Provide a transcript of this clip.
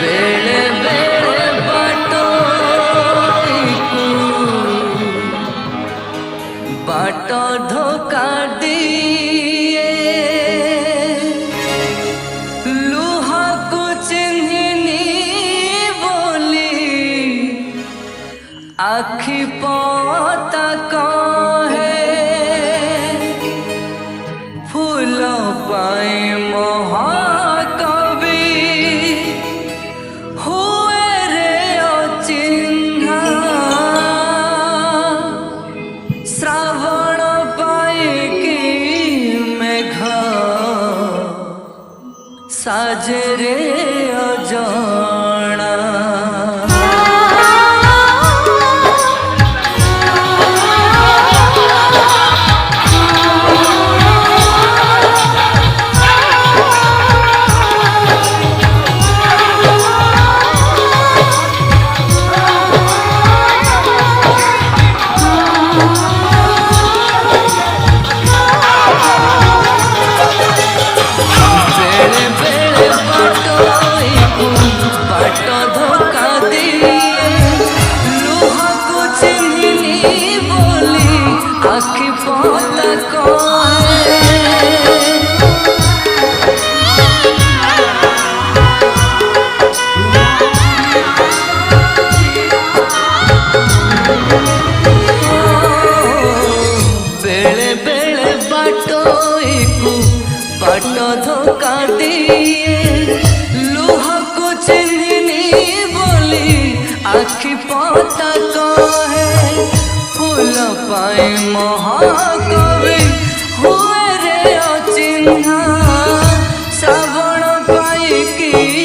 बेले बेले बाटो बाटो धोखा दिए लुहा को चिन्हनी बोली आखि पोता कहे फूल पाए महाकवि हुए रे अचिन्हा श्रावण पाइकी मेघ साजे रे अजाना आखि पोता कहे बेले बेले बाटो बाटो धोखा दिए लुहा को चिन्हनी बोली आखि पोता कहे फूल पाए महाकवि हुए रे अचिन्हा